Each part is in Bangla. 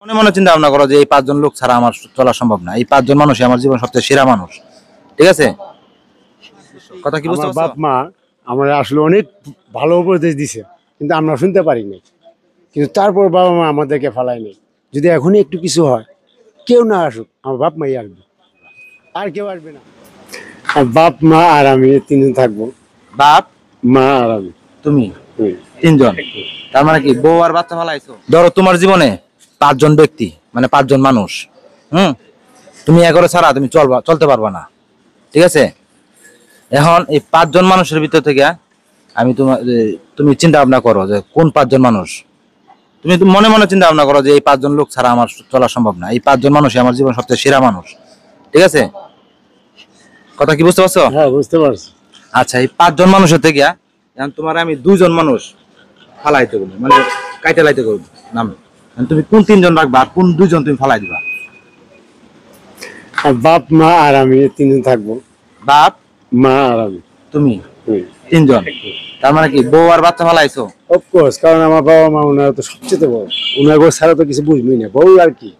মনে মনে চিন্তা ভাবনা করো যে এই 5 জন লোক ছাড়া আমার চলা সম্ভব না, এই 5 জন মানুষই আমার জীবন সবচেয়ে সেরা মানুষ। ঠিক আছে, কথা কি বুঝতে আমার পারছো? বাপ মা আমার আসলে অনেক ভালো উপদেশ দিছে, কিন্তু আমরা শুনতে পারিনি। কিন্তু তারপর বাবা মা আমাদেরকে ফালাই নেই। যদি এখনই একটু কিছু হয়, কেউ না আসুক, আমার বাপ মাই আসবে, আর কেউ আসবে না। আর বাপ মা আর আমি তিনজন থাকবো। বাপ, মা আর আমি। তুমি, 3 জন। তার মানে কি বউ আর বাচ্চা ফালাইছো? ধরো তোমার জীবনে 5 জন ব্যক্তি, মানে 5 জন মানুষ। তুমি এগারো ছাড়া তুমি চলতে পারবা না। ঠিক আছে, এখন এই 5 জন মানুষের ভিতর থেকে আমি তুমি চিন্তা ভাবনা করো যে কোন 5 জন মানুষ। তুমি মনে মনে চিন্তা ভাবনা করো যে এই 5 জন লোক ছাড়া আমার চলা সম্ভব না, এই 5 জন মানুষই আমার জীবন সবচেয়ে সেরা মানুষ। ঠিক আছে, কথা কি বুঝতে পারছো? হ্যাঁ, বুঝতে পারছি। আচ্ছা, এই 5 জন মানুষের থেকে এখন তোমার আমি 2 জন মানুষ ফালাইতে বলবো, মানে কাইতে লাইতে করবো নাম। তুমি কোন 3 জন রাখবা আর কোন 2 জন তুমি ফালাই দিবা? আর বাপ মা আর আমি তিনজন থাকবো। বাপ, মা আর আমি। তুমি 3 জন। তার মানে কি বউ আর বাচ্চা ফালাইছো? অফকোর্স, কারণ আমার বাবা মা ওনারা তো সবচেয়ে বড়, ওনার ছাড়া তো কিছু বুঝবই না। বউ আর কি,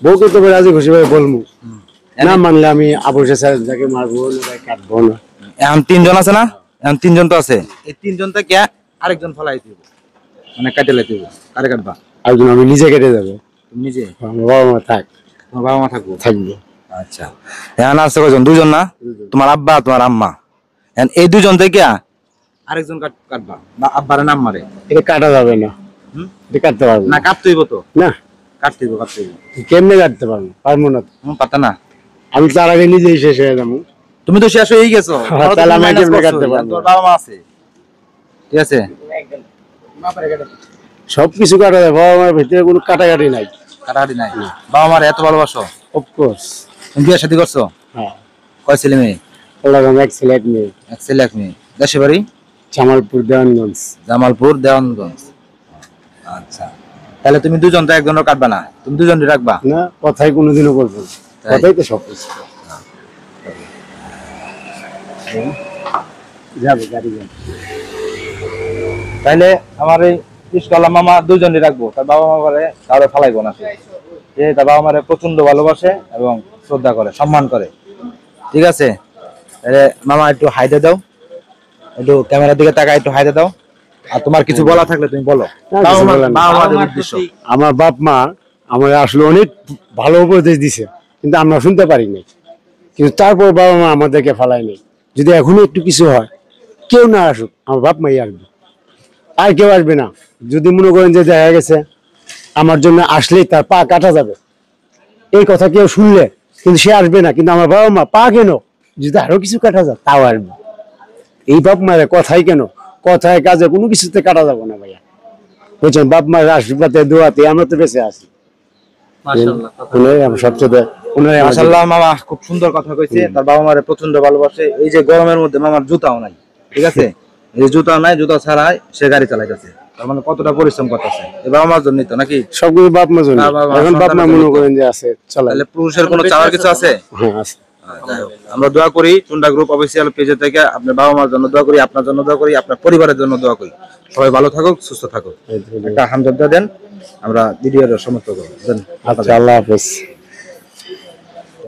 বউকে তো রাজি খুশি ভাবে বলবো, না মানলে আমি আবশ্যক স্যার যাকে মারবো না কাটবো না। এখন 3 জন আছে না? এখন 3 জন তো আছে, এই 3 জন থেকে আরেকজন ফালাই দিব, মানে কাটে লাইতে দিব। কারে কাটবা? একজন আমি নিজে কেটে যাবো। তুমি নিজে? আমার বাবা মা তোমার বাবা মা থাকবো? থাকবো। আচ্ছা, এখন আছে কয়জন? 2 জন না? তোমার আব্বা তোমার আম্মা। এখন এই 2 জন থেকে আরেকজন কাটবা, বা আব্বার নাম মারে। এটা কাটা যাবে না। এটা কাটতে পারবো না, কাটতে হইব তো। না, কাটতে হইব, কাটতে হইব। কেমনে কাটতে পারবো না তো। পারতা না? আমি তার আগে নিজেই শেষ হয়ে যাবো। তুমি তো শেষ হয়েই গেছো, তাহলে আমি কেমনে কাটতে পারবো? তোর বাবা মা আছে। ঠিক আছে, সবকিছু কাটা যায়, বাবা মার ভিতরে কোনো কাটাকাটি নাই। কাটাকাটি নাই। বাবা মার এত ভালোবাসো? অফকোর্স। তুমি বিয়ে শাদী করছো? হ্যাঁ। কয় ছেলে মেয়ে? এক ছেলে এক মেয়ে। এক ছেলে এক মেয়ে। দেশে বাড়ি? জামালপুর দেওয়ানগঞ্জ। জামালপুর দেওয়ানগঞ্জ। আচ্ছা, তাহলে তুমি 2 জন তো একজনও কাটবা না, তুমি 2 জনই রাখবা? না, কথাই কোনোদিনও বলবো না, কথাই তো সব কিছু। যাবে গাড়ি যাবে। তাইলে আমার এই ইস্কলা মামা 2 জনই রাখবো, তার বাবা মা করে কারো ফালাইবো না। যে তার বাবা মারে প্রচন্ড ভালোবাসে এবং শ্রদ্ধা করে, সম্মান করে। ঠিক আছে, তাহলে মামা একটু হাইদে দাও, একটু ক্যামেরার দিকে তাকায় একটু হাইদে দাও। আর তোমার কিছু বলা থাকলে তুমি বলো। আমার বাপ মা আমার আসলে অনেক ভালো উপদেশ দিছে, কিন্তু আমরা শুনতে পারিনি। কিন্তু তারপর বাবা মা আমাদেরকে ফালাই নেই। যদি এখনই একটু কিছু হয়, কেউ না আসুক, আমার বাপ মাই আসবে, আর কেউ আসবে না। যদি মনে করেন যে দেখা গেছে আমার জন্য আসলেই তার পা কাটা যাবে, এই কথা কেউ শুনলে কিন্তু সে আসবে না। কিন্তু আমার বাবা মা পা কেন, যদি আরো কিছু কাটা যায় তাও আসবে। এই বাপ মায়ের কথাই কেন, কথায় কাজে কোনো কিছুতে কাটা যাবো না ভাইয়া, বুঝছেন? বাপ মায়ের আশীর্বাদে দোয়াতে আমরা তো বেঁচে আছি। মাশাআল্লাহ, মামা খুব সুন্দর কথা কইছে। তার বাবা মারে প্রচন্ড ভালোবাসে। এই যে গরমের মধ্যে মামার জুতাও নাই, ঠিক আছে, এই জুতা নাই, জুতা ছাড়াই সে গাড়ি চালাইতেছে। তার মানে কতটা পরিশ্রম করতেছে। এই বাবা মার জন্যই তো নাকি? সবগুলো বাপ মা জন্য। এখন বাপ মা মনে করেন যে আছে চালায়। তাহলে পুরুষের কোনো চাওয়ার কিছু আছে? হ্যাঁ, আছে। আমরা দোয়া করি টুন্ডা গ্রুপ অফিসিয়াল পেজে থেকে, আপনার বাবা মার জন্য দোয়া করি, আপনার জন্য দোয়া করি, আপনার পরিবারের জন্য দোয়া করি। সবাই ভালো থাকুক, সুস্থ থাকুক। একটা হামদর্দ দেন, আমরা ভিডিওর সমাপ্ত করব। আচ্ছা, আল্লাহ হাফেজ।